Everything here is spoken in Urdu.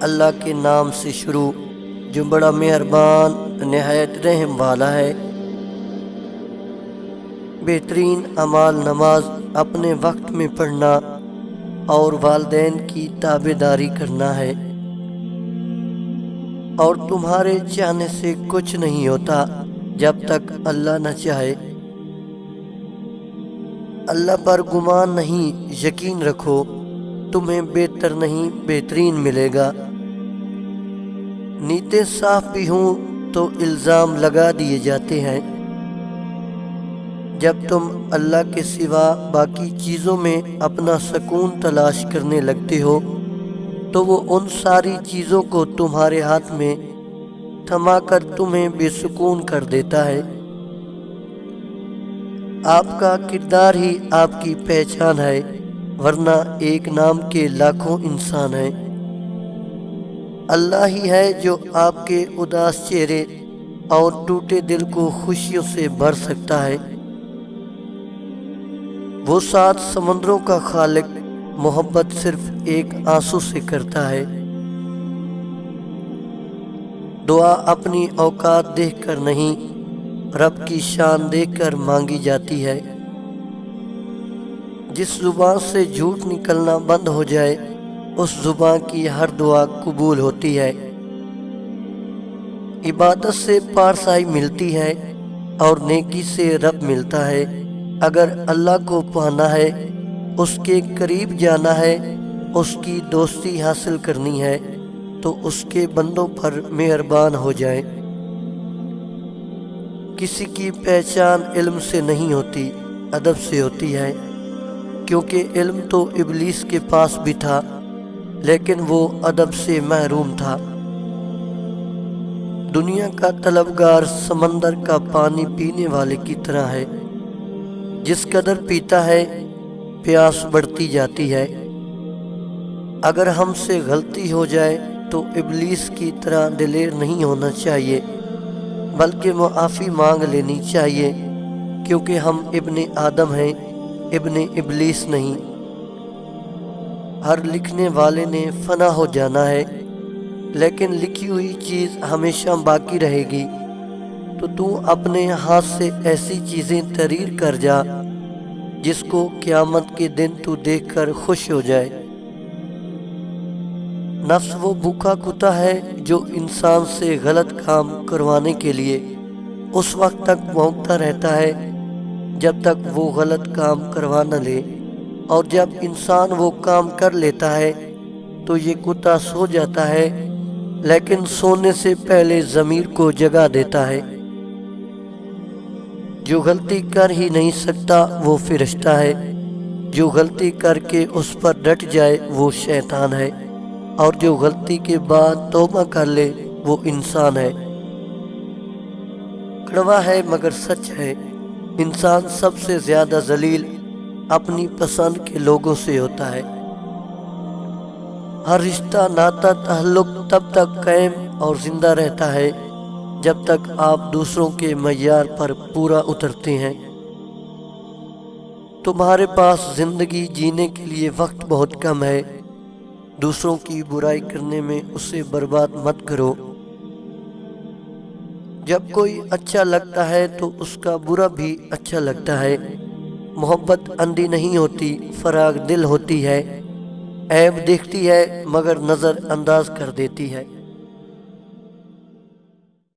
اللہ کے نام سے شروع جو بڑا مہربان نہایت رحم والا ہے۔ بہترین اعمال نماز اپنے وقت میں پڑھنا اور والدین کی تابعداری کرنا ہے، اور تمہارے چاہنے سے کچھ نہیں ہوتا جب تک اللہ نہ چاہے۔ اللہ پر گمان نہیں، یقین رکھو تمہیں بہتر نہیں بہترین ملے گا۔ نیتیں صاف بھی ہوں تو الزام لگا دیے جاتے ہیں۔ جب تم اللہ کے سوا باقی چیزوں میں اپنا سکون تلاش کرنے لگتے ہو تو وہ ان ساری چیزوں کو تمہارے ہاتھ میں تھما کر تمہیں بے سکون کر دیتا ہے۔ آپ کا کردار ہی آپ کی پہچان ہے، ورنہ ایک نام کے لاکھوں انسان ہیں۔ اللہ ہی ہے جو آپ کے اداس چہرے اور ٹوٹے دل کو خوشیوں سے بھر سکتا ہے۔ وہ 7 سمندروں کا خالق محبت صرف ایک آنسو سے کرتا ہے۔ دعا اپنی اوقات دیکھ کر نہیں، رب کی شان دیکھ کر مانگی جاتی ہے۔ جس زبان سے جھوٹ نکلنا بند ہو جائے اس زبان کی ہر دعا قبول ہوتی ہے۔ عبادت سے پارسائی ملتی ہے اور نیکی سے رب ملتا ہے۔ اگر اللہ کو پانا ہے، اس کے قریب جانا ہے، اس کی دوستی حاصل کرنی ہے تو اس کے بندوں پر مہربان ہو جائے۔ کسی کی پہچان علم سے نہیں ہوتی، ادب سے ہوتی ہے، کیونکہ علم تو ابلیس کے پاس بھی تھا لیکن وہ ادب سے محروم تھا۔ دنیا کا طلبگار سمندر کا پانی پینے والے کی طرح ہے، جس قدر پیتا ہے پیاس بڑھتی جاتی ہے۔ اگر ہم سے غلطی ہو جائے تو ابلیس کی طرح دلیر نہیں ہونا چاہیے، بلکہ معافی مانگ لینی چاہیے، کیونکہ ہم ابن آدم ہیں، ابن ابلیس نہیں۔ ہر لکھنے والے نے فنا ہو جانا ہے، لیکن لکھی ہوئی چیز ہمیشہ باقی رہے گی۔ تو اپنے ہاتھ سے ایسی چیزیں تحریر کر جا جس کو قیامت کے دن تو دیکھ کر خوش ہو جائے۔ نفس وہ بھوکا کتا ہے جو انسان سے غلط کام کروانے کے لیے اس وقت تک بھونکتا رہتا ہے جب تک وہ غلط کام کروا نہ لے، اور جب انسان وہ کام کر لیتا ہے تو یہ کتا سو جاتا ہے، لیکن سونے سے پہلے ضمیر کو جگا دیتا ہے۔ جو غلطی کر ہی نہیں سکتا وہ فرشتہ ہے، جو غلطی کر کے اس پر ڈٹ جائے وہ شیطان ہے، اور جو غلطی کے بعد توبہ کر لے وہ انسان ہے۔ کڑوا ہے مگر سچ ہے، انسان سب سے زیادہ ذلیل اپنی پسند کے لوگوں سے ہوتا ہے۔ ہر رشتہ، ناتا، تعلق تب تک قائم اور زندہ رہتا ہے جب تک آپ دوسروں کے معیار پر پورا اترتے ہیں۔ تمہارے پاس زندگی جینے کے لیے وقت بہت کم ہے، دوسروں کی برائی کرنے میں اسے برباد مت کرو۔ جب کوئی اچھا لگتا ہے تو اس کا برا بھی اچھا لگتا ہے۔ محبت اندھی نہیں ہوتی، فراغ دل ہوتی ہے، عیب دیکھتی ہے مگر نظر انداز کر دیتی ہے۔